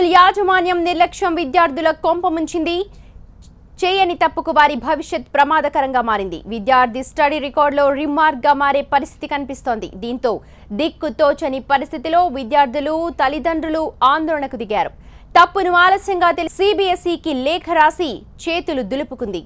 School యాజమాన్యం నిర్లక్ష్యం విద్యార్థుల కొంపముంచింది. చేయని తప్పుకు వారి భవిష్యత్ ప్రమాదకరంగా మారింది. విద్యార్థి స్టడీ రికార్డులో రిమార్క్ గా మారే పరిస్థితి కనిపిస్తోంది. దీంతో దిక్కు తోచని పరిస్థితిలో విద్యార్థులు తల్లిదండ్రులు ఆందోళనకు దిగారు. తప్పును ఆలస్యంగా తెలిసి సిబిఎస్ఈకి లేఖ రాసి చేతులు దులుపుకుంది.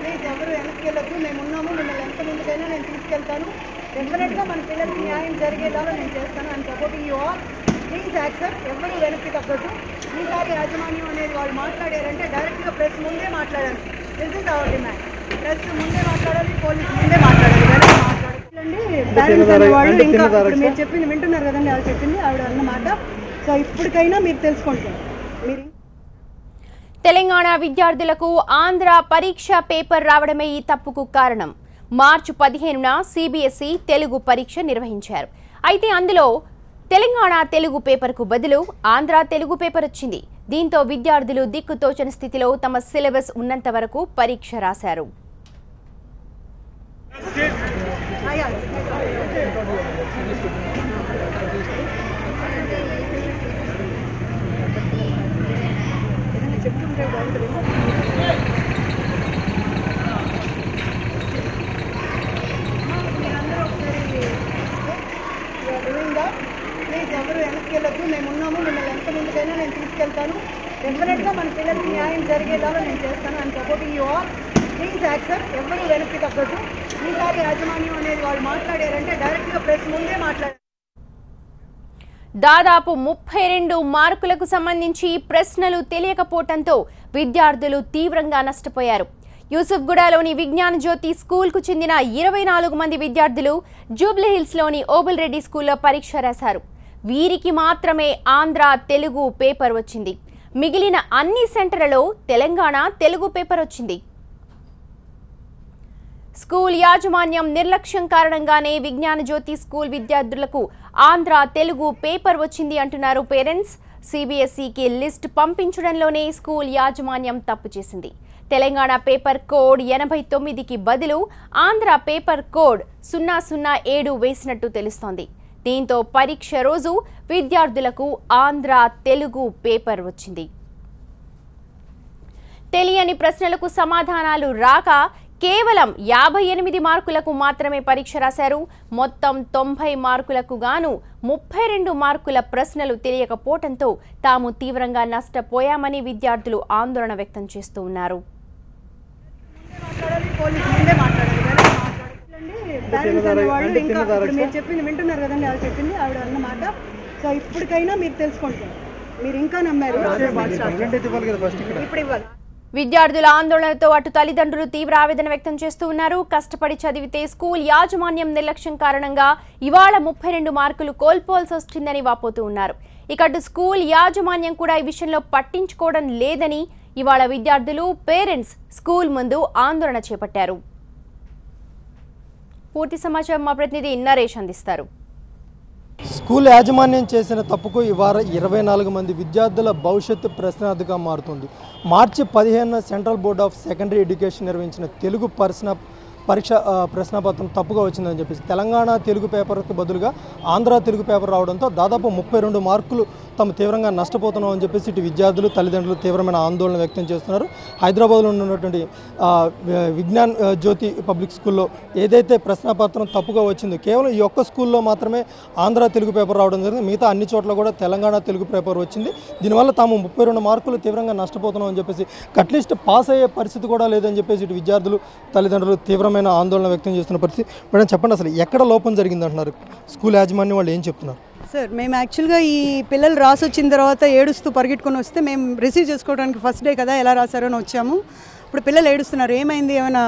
ప్లీజ్ ఎవరు వెనక్కి వెళ్ళొద్దు, మేము ఉన్నాము, మిమ్మల్ని ఎంత ముందుకైనా నేను తీసుకెళ్తాను. డెఫినెట్గా మన పిల్లలకి న్యాయం జరిగేలాగా నేను చేస్తాను. And supporting you all. Please accept. ఎవరు వెనక్కి తగ్గద్దు. ఈసారి యాజమాన్యం అనేది వాళ్ళు మాట్లాడారంటే డైరెక్ట్గా ప్రెస్ ముందే మాట్లాడాలి. This is our demand. Press ముందే మాట్లాడాలి, పోలీస్ ముందే మాట్లాడాలి. పేరెంట్స్ అనేవాళ్ళు ఇంకా ఇప్పుడు మీరు చెప్పింది వింటున్నారు కదండి, వాళ్ళు చెప్పింది ఆవిడ అన్నమాట. సో ఇప్పటికైనా మీరు తెలుసుకోండి. మీరు తెలంగాణ విద్యార్థులకు ఆంధ్ర పరీక్ష పేపర్ రావడమే ఈ తప్పుకు కారణం. మార్చి 15న సిబిఎస్ఈ తెలుగు పరీక్ష నిర్వహించారు. అయితే అందులో తెలంగాణ తెలుగు పేపర్కు బదులు ఆంధ్ర తెలుగు పేపర్ వచ్చింది. దీంతో విద్యార్థులు దిక్కుతోచని స్థితిలో తమ సిలబస్ ఉన్నంత వరకు పరీక్ష రాశారు. ప్లీజ్ ఎవరు వెనక్కి వెళ్ళొద్దు, మేము ఉన్నాము, మిమ్మల్ని ఎంత ముందుకైనా నేను తీసుకెళ్తాను. డెఫినెట్గా మన పిల్లలకి న్యాయం జరిగేలాగా నేను చేస్తాను. And supporting you all. Please accept. ఎవరు వెనక్కి తగ్గద్దు. ఈసారి యాజమాన్యం అనేది వాళ్ళు మాట్లాడారంటే డైరెక్ట్గా ప్రెస్ ముందే మాట్లాడారు. దాదాపు 32 మార్కులకు సంబంధించి ప్రశ్నలు తెలియకపోవడంతో విద్యార్థులు తీవ్రంగా నష్టపోయారు. యూసుఫ్గూడలోని విజ్ఞాన జ్యోతి స్కూల్కు చెందిన 24 మంది విద్యార్థులు జూబ్లీహిల్స్లోని ఓబుల్ రెడ్డి స్కూల్లో పరీక్ష రాశారు. వీరికి మాత్రమే ఆంధ్ర తెలుగు పేపర్ వచ్చింది. మిగిలిన అన్ని సెంటర్లలో తెలంగాణ తెలుగు పేపర్ వచ్చింది. స్కూల్ యాజమాన్యం నిర్లక్ష్యం కారణంగానే విజ్ఞాన జ్యోతి స్కూల్ విద్యార్థులకు ఆంధ్ర తెలుగు పేపర్ వచ్చింది అంటున్నారు పేరెంట్స్. సిబిఎస్ఈకి లిస్ట్ పంపించడంలోనే స్కూల్ యాజమాన్యం తప్పు చేసింది. తెలంగాణ పేపర్ కోడ్ 89కి బదులు ఆంధ్ర పేపర్ కోడ్ 007 వేసినట్టు తెలుస్తోంది. దీంతో పరీక్ష రోజు విద్యార్థులకు ఆంధ్ర తెలుగు పేపర్ వచ్చింది. తెలియని ప్రశ్నలకు సమాధానాలు రాక కేవలం 58 మార్కులకు మాత్రమే పరీక్ష రాశారు. మొత్తం 90 మార్కులకు గాను 32 మార్కుల ప్రశ్నలు తెలియకపోవడంతో తాము తీవ్రంగా నష్టపోయామని విద్యార్థులు ఆందోళన వ్యక్తం చేస్తూ ఉన్నారు. పేరెంట్స్ అనేవాళ్ళు ఇంకా ఇప్పుడు మీరు చెప్పింది వింటున్నారు కదండి, వాళ్ళు చెప్పింది ఆవిడ అన్నమాట. సో ఇప్పటికైనా మీరు తెలుసుకోండి. మీరు ఇంకా నమ్మారు, ఇప్పుడు ఇవ్వాలి. విద్యార్థుల ఆందోళనతో అటు తల్లిదండ్రులు తీవ్ర ఆవేదన వ్యక్తం చేస్తూ ఉన్నారు. కష్టపడి చదివితే స్కూల్ యాజమాన్యం నిర్లక్ష్యం కారణంగా ఇవాళ 32 మార్కులు కోల్పోవాల్సి వస్తుందని వాపోతూ ఉన్నారు. ఇక అటు స్కూల్ యాజమాన్యం కూడా ఈ విషయంలో పట్టించుకోవడం లేదని ఇవాళ విద్యార్థులు పేరెంట్స్ స్కూల్ ముందు ఆందోళన చేపట్టారు. పూర్తి సమాచారం మా ప్రతినిధి నరేష్ అందిస్తారు. స్కూల్ యాజమాన్యం చేసిన తప్పుకు ఇవాళ 24 మంది విద్యార్థుల భవిష్యత్తు ప్రశ్నార్థిగా మారుతుంది. మార్చి 15న central board of secondary education నిర్వహించిన తెలుగు పరీక్ష ప్రశ్నపత్రం తప్పుగా వచ్చిందని చెప్పేసి తెలంగాణ తెలుగు పేపర్కి బదులుగా ఆంధ్ర తెలుగు పేపర్ రావడంతో దాదాపు 32 మార్కులు తాము తీవ్రంగా నష్టపోతున్నామని చెప్పేసి ఇటు విద్యార్థులు తల్లిదండ్రులు తీవ్రమైన ఆందోళన వ్యక్తం చేస్తున్నారు. హైదరాబాద్లో ఉన్నటువంటి విజ్ఞాన్ జ్యోతి పబ్లిక్ స్కూల్లో ఏదైతే ప్రశ్నపత్రం తప్పుగా వచ్చిందో కేవలం ఈ ఒక్క స్కూల్లో మాత్రమే ఆంధ్ర తెలుగు పేపర్ రావడం జరిగింది. మిగతా అన్ని చోట్ల కూడా తెలంగాణ తెలుగు పేపర్ వచ్చింది. దీనివల్ల తాము 32 మార్కులు తీవ్రంగా నష్టపోతున్నామని చెప్పేసి అట్లీస్ట్ పాస్ అయ్యే పరిస్థితి కూడా లేదని చెప్పేసి ఇటు విద్యార్థులు తల్లిదండ్రులు తీవ్రమైన ఆందోళన వ్యక్తం చేస్తున్న పరిస్థితి. మేడం చెప్పండి, అసలు ఎక్కడ లోపం జరిగింది అంటున్నారు? స్కూల్ యాజమాన్యం వాళ్ళు ఏం చెప్తున్నారు? సార్, మేము యాక్చువల్గా ఈ పిల్లలు రాసి వచ్చిన తర్వాత ఏడుస్తూ పరిగెట్టుకొని వస్తే మేము రిసీవ్ చేసుకోవడానికి ఫస్ట్ డే కదా ఎలా రాశారో అని వచ్చాము. ఇప్పుడు పిల్లలు ఏడుస్తున్నారు. ఏమైంది, ఏమైనా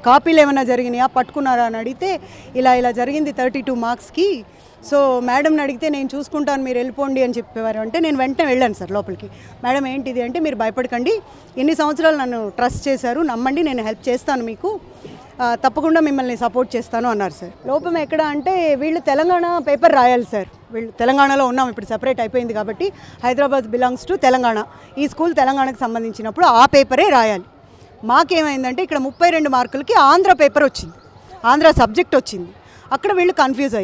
కాపీలు ఏమైనా జరిగినాయా, పట్టుకున్నారా అని అడిగితే ఇలా జరిగింది 32 మార్క్స్కి. సో మేడంని అడిగితే నేను చూసుకుంటాను, మీరు వెళ్ళిపోండి అని చెప్పేవారు. అంటే నేను వెంటనే వెళ్ళాను సార్ లోపలికి. మేడం ఏంటిది అంటే, మీరు భయపడకండి, ఎన్ని సంవత్సరాలు నన్ను ట్రస్ట్ చేశారు, నమ్మండి, నేను హెల్ప్ చేస్తాను మీకు, తప్పకుండా మిమ్మల్ని సపోర్ట్ చేస్తాను అన్నారు సార్. లోపం ఎక్కడ అంటే వీళ్ళు తెలంగాణ పేపర్ రాయాలి సార్, వీళ్ళు తెలంగాణలో ఉన్నాం, ఇప్పుడు సెపరేట్ అయిపోయింది కాబట్టి హైదరాబాద్ బిలాంగ్స్ టు తెలంగాణ. ఈ స్కూల్ తెలంగాణకు సంబంధించినప్పుడు ఆ పేపరే రాయాలి. మాకేమైందంటే ఇక్కడ 32 మార్కులకి ఆంధ్ర పేపర్ వచ్చింది, ఆంధ్ర సబ్జెక్ట్ వచ్చింది. అక్కడ వీళ్ళు కన్ఫ్యూజ్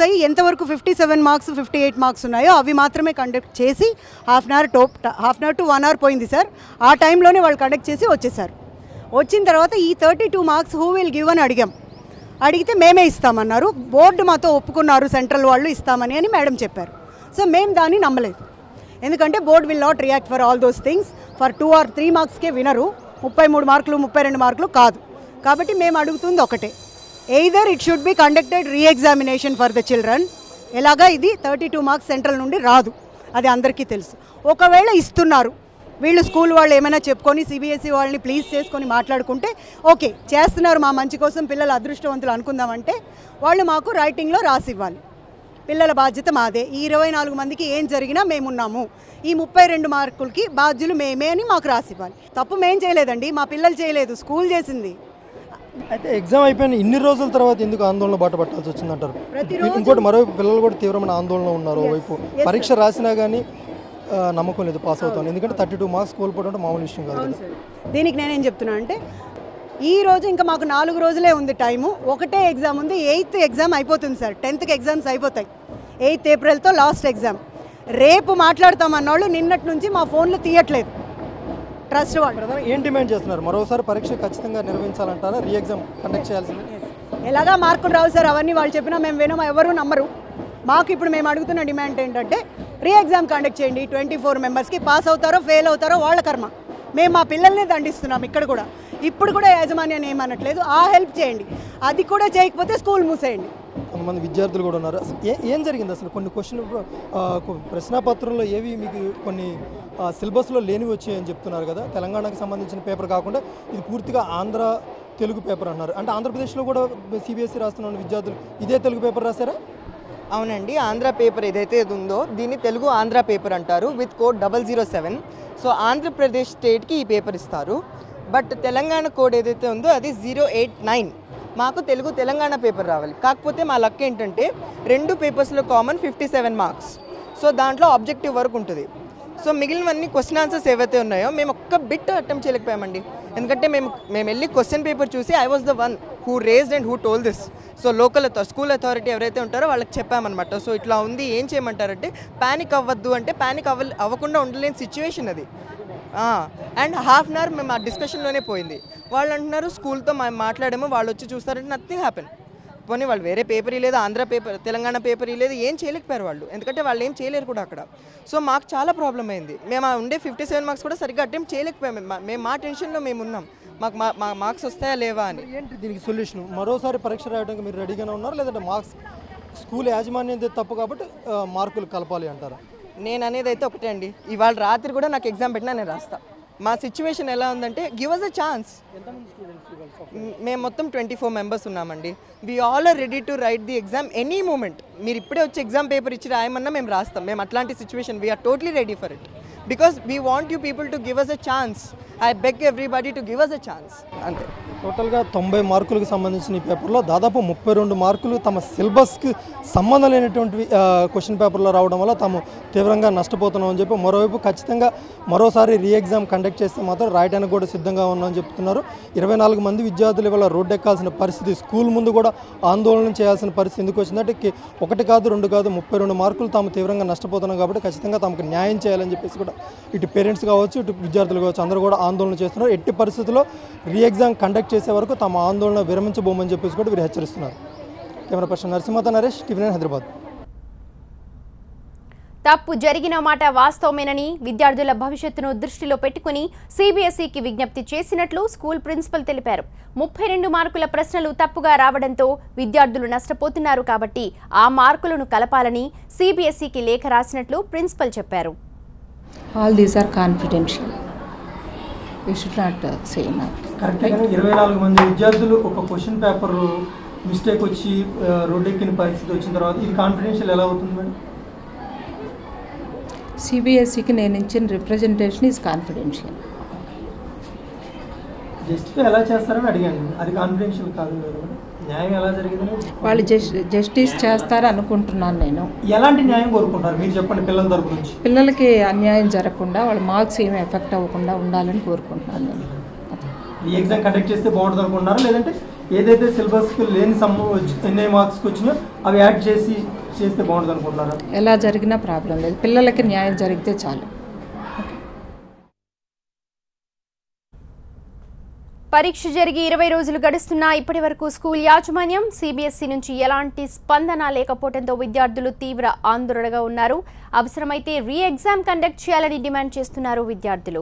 అయ్యి ఎంతవరకు 57 మార్క్స్ 58 మార్క్స్ ఉన్నాయో అవి మాత్రమే కండక్ట్ చేసి half an hour to 1 hour పోయింది సార్. ఆ టైంలోనే వాళ్ళు కండక్ట్ చేసి వచ్చేసారు. వచ్చిన తర్వాత ఈ 32 మార్క్స్ హూ విల్ గివ్ అని అడిగితే మేమే ఇస్తామన్నారు. బోర్డు మాతో ఒప్పుకున్నారు, సెంట్రల్ వాళ్ళు ఇస్తామని అని మేడం చెప్పారు. సో మేము దాన్ని నమ్మలేదు, ఎందుకంటే board will not react for all those things. For 2 or 3 మార్క్స్కే వినరు, 33 మార్కులు 32 మార్కులు కాదు. కాబట్టి మేము అడుగుతుంది ఒకటే, either it should be conducted re-examination for the children. ఎలాగా ఇది 32 మార్క్స్ సెంట్రల్ నుండి రాదు, అది అందరికీ తెలుసు. ఒకవేళ ఇస్తున్నారు, వీళ్ళు స్కూల్ వాళ్ళు ఏమైనా చెప్పుకొని సిబిఎస్ఈ వాళ్ళని ప్లీజ్ చేసుకొని మాట్లాడుకుంటే ఓకే చేస్తున్నారు, మా మంచి కోసం పిల్లలు అదృష్టవంతులు అనుకుందామంటే వాళ్ళు మాకు రైటింగ్లో రాసి ఇవ్వాలి. పిల్లల బాధ్యత మాదే. ఈ 24 మందికి ఏం జరిగినా మేమున్నాము, ఈ 32 మార్కులకి బాధ్యులు మేమే అని మాకు రాసి ఇవ్వాలి. తప్పు మేం చేయలేదండి, మా పిల్లలు చేయలేదు, స్కూల్ చేసింది. అయితే ఎగ్జామ్ అయిపోయిన ఇన్ని రోజుల తర్వాత ఎందుకు ఆందోళన బాట పట్టాల్సి వచ్చిందంటారు? ఇంకోటి మరోవైపు పిల్లలు కూడా తీవ్రమైన ఆందోళన ఉన్నారు. వైపు పరీక్ష రాసినా కానీ నమ్మకం లేదు పాస్ అవుతాను, ఎందుకంటే 32 మార్క్స్ కోల్పోవడం మామూలు విషయం కాదు. దీనికి నేనేం చెప్తున్నా అంటే ఈ రోజు ఇంకా మాకు 4 రోజులే ఉంది టైము. ఒకటే ఎగ్జామ్ ఉంది, 8th ఎగ్జామ్ అయిపోతుంది సార్. 10th ఎగ్జామ్స్ అయిపోతాయి, 8th ఏప్రిల్తో లాస్ట్ ఎగ్జామ్. రేపు మాట్లాడతామన్న వాళ్ళు నిన్నటి నుంచి మా ఫోన్లు తీయట్లేదు. ట్రస్ట్ వాళ్ళు ఏం డిమాండ్ చేస్తున్నారు? మరోసారి పరీక్ష ఖచ్చితంగా నిర్వహించాలంటారా? రీ ఎగ్జామ్ కండక్ట్ చేయాల్సింది. ఎలాగా మార్కులు రావు సార్, అవన్నీ వాళ్ళు చెప్పినా మేము వినము, ఎవరు నమ్మరు. మాకు ఇప్పుడు మేము అడుగుతున్న డిమాండ్ ఏంటంటే రీ ఎగ్జామ్ కండక్ట్ చేయండి. 24 మెంబర్స్కి పాస్ అవుతారో ఫెయిల్ అవుతారో వాళ్ళ కర్మ. మేము మా పిల్లల్ని దండిస్తున్నాం ఇక్కడ కూడా. ఇప్పుడు కూడా యాజమాన్యాన్ని ఏమనట్లేదు, ఆ హెల్ప్ చేయండి. అది కూడా చేయకపోతే స్కూల్ మూసేయండి. కొంతమంది విద్యార్థులు కూడా ఉన్నారు. ఏం జరిగింది అసలు? కొన్ని ప్రశ్నాపత్రంలో ఏవి మీకు కొన్ని సిలబస్లో లేనివి వచ్చాయని చెప్తున్నారు కదా. తెలంగాణకు సంబంధించిన పేపర్ కాకుండా ఇది పూర్తిగా ఆంధ్ర తెలుగు పేపర్ అన్నారు. అంటే ఆంధ్రప్రదేశ్లో కూడా సిబిఎస్ఈ రాస్తున్న విద్యార్థులు ఇదే తెలుగు పేపర్ రాశారా? అవునండి, ఆంధ్ర పేపర్ ఏదైతే ఉందో దీన్ని తెలుగు ఆంధ్ర పేపర్ అంటారు విత్ కోడ్ 007. సో ఆంధ్రప్రదేశ్ స్టేట్కి ఈ పేపర్ ఇస్తారు. బట్ తెలంగాణ కోడ్ ఏదైతే ఉందో అది 089. మాకు తెలుగు తెలంగాణ పేపర్ రావాలి. కాకపోతే మా లక్ ఏంటంటే 2 పేపర్స్లో కామన్ 57 మార్క్స్. సో దాంట్లో ఆబ్జెక్టివ్ వరకు ఉంటుంది. సో మిగిలినవన్నీ క్వశ్చన్ ఆన్సర్స్ ఏవైతే ఉన్నాయో మేము ఒక్క బిట్ అటెంప్ట్ చేయలేకపోయామండి. ఎందుకంటే మేము వెళ్ళి క్వశ్చన్ పేపర్ చూసి I was the one who raised and who told this. So local school authority ఎవరైతే ఉంటారో వాళ్ళకి చెప్పామన్నమాట. సో ఇట్లా ఉంది, ఏం చేయమంటారంటే ప్యానిక్ అవ్వద్దు అంటే ప్యానిక్ అవ్వకుండా ఉండలేని సిచ్యువేషన్ అది. అండ్ హాఫ్ అన్ అవర్ మేము ఆ డిస్కషన్లోనే పోయింది. వాళ్ళు అంటున్నారు స్కూల్తో మాట్లాడాము, వాళ్ళు వచ్చి చూస్తారంటే నథింగ్ హ్యాపెన్. పోనీ వాళ్ళు వేరే పేపర్ లేదు, ఆంధ్ర పేపర్ తెలంగాణ పేపర్ లేదు, ఏం చేయలేకపోయారు వాళ్ళు, ఎందుకంటే వాళ్ళు ఏం చేయలేరు కూడా అక్కడ. సో మాకు చాలా ప్రాబ్లం అయింది. మేము ఉండే 57 మార్క్స్ కూడా సరిగ్గా అటెంప్ట్ చేయలేకపోయాము. మేము మా టెన్షన్లో మేము ఉన్నాం, మాకు మా మార్క్స్ వస్తాయా లేవా అని. ఏంటి దీనికి సొల్యూషన్? మరోసారి పరీక్ష రాయడానికి మీరు రెడీగానే ఉన్నారు, లేదంటే మార్క్స్ స్కూల్ యాజమాన్యం తప్పు కాబట్టి మార్కులు కలపాలి అంటారా? నేను అనేది అయితే ఒకటే అండి, ఇవాళ రాత్రి కూడా నాకు ఎగ్జామ్ పెట్టినా నేను రాస్తా. మా సిచ్యువేషన్ ఎలా ఉందంటే గివ్ అస్ అ ఛాన్స్. మేము మొత్తం 24 మెంబర్స్ ఉన్నామండి. We all are ready to write the exam any moment. మీరు ఇప్పుడే వచ్చి ఎగ్జామ్ పేపర్ ఇచ్చి రాయమన్నా మేము రాస్తాం. మేము అట్లాంటి situation we are totally ready for it because we want you people to give us a chance. I beg everybody to give us a chance. అంతే. టోటల్గా 90 మార్కులకు సంబంధించిన ఈ పేపర్లో దాదాపు 32 మార్కులు తమ సిలబస్కి సంబంధం లేనటువంటి క్వశ్చన్ పేపర్లో రావడం వల్ల తాము తీవ్రంగా నష్టపోతున్నాం అని చెప్పి, మరోవైపు ఖచ్చితంగా మరోసారి రీ ఎగ్జామ్ కండక్ట్ చేస్తే మాత్రం రాయడానికి కూడా సిద్ధంగా ఉన్నామని చెప్తున్నారు. 24 మంది విద్యార్థులు ఇవాళ రోడ్డు ఎక్కాల్సిన పరిస్థితి, స్కూల్ ముందు కూడా ఆందోళన చేయాల్సిన పరిస్థితి ఎందుకు వచ్చిందంటే 1 కాదు 2 కాదు 32 మార్కులు తాము తీవ్రంగా నష్టపోతున్నాం కాబట్టి ఖచ్చితంగా తమకు న్యాయం చేయాలని చెప్పేసి కూడా ఇటు పేరెంట్స్ కావచ్చు ఇటు విద్యార్థులు కావచ్చు అందరూ కూడా ఆందోళన చేస్తున్నారు. ఎట్టి పరిస్థితుల్లో రీ ఎగ్జామ్ కండక్ట్ చేసే వరకు తమ ఆందోళన విరమించబోమని చెప్పేసి కూడా వీరు హెచ్చరిస్తున్నారు. కెమెరా పర్సన్ నరసింహతో నరేష్, టీవీ9 హైదరాబాద్. తప్పు జరిగిన మాట వాస్తవమేనని, విద్యార్థుల భవిష్యత్తును దృష్టిలో పెట్టుకుని సిబిఎస్ఈకి విజ్ఞప్తి చేసినట్లు స్కూల్ ప్రిన్సిపల్ తెలిపారు. 32 మార్కుల ప్రశ్నలు తప్పుగా రావడంతో విద్యార్థులు నష్టపోతున్నారు కాబట్టి ఆ మార్కులను కలపాలని సిబిఎస్ఈకి లేఖ రాసినట్లు ప్రిన్సిపల్ చెప్పారు. All these are confidential. We should not say now. కరెక్ట్గా 24 మంది విద్యార్థులు ఒక క్వశ్చన్ పేపర్ మిస్టేక్ వచ్చి రోడ్డు ఎక్కిన పరిస్థితి వచ్చిన తర్వాత ఇది కాన్ఫిడెన్షియల్ ఎలా అవుతుంది మేడం? సిబిఎస్ఈకి నేను ఇచ్చిన రిప్రజెంటేషన్ ఈజ్ కాన్ఫిడెన్షియల్. జస్టిఫై ఎలా చేస్తారని అడిగాను, అది కాన్ఫిడెన్షియల్ కాదు కదా మేడం? న్యాయం ఎలా జరిగింది? వాళ్ళు జస్టిస్ చేస్తారు అనుకుంటున్నాను నేను. ఎలాంటి న్యాయం కోరుకుంటారు మీరు చెప్పండి పిల్లల తరపు నుంచి? పిల్లలకి అన్యాయం జరగకుండా వాళ్ళ మార్క్స్ ఏమీ ఎఫెక్ట్ అవ్వకుండా ఉండాలని కోరుకుంటున్నాను నేను. ఈ ఎగ్జామ్ కండక్ట్ చేస్తే బాగుంటుంది అనుకుంటున్నారా, లేదంటే ఏదైతే సిలబస్కి లేని ఎన్ని మార్క్స్కి వచ్చినాయో అవి యాడ్ చేస్తే బాగుంటుంది అనుకుంటున్నారా? ఎలా జరిగినా ప్రాబ్లం లేదు, పిల్లలకి న్యాయం జరిగితే చాలు. పరీక్ష జరిగి 20 రోజులు గడుస్తున్నా ఇప్పటి వరకు స్కూల్ యాజమాన్యం సిబిఎస్ఈ నుంచి ఎలాంటి స్పందన లేకపోవడంతో విద్యార్థులు తీవ్ర ఆందోళనగా ఉన్నారు. అవసరమైతే రీ ఎగ్జామ్ కండక్ట్ చేయాలని డిమాండ్ చేస్తున్నారు విద్యార్థులు.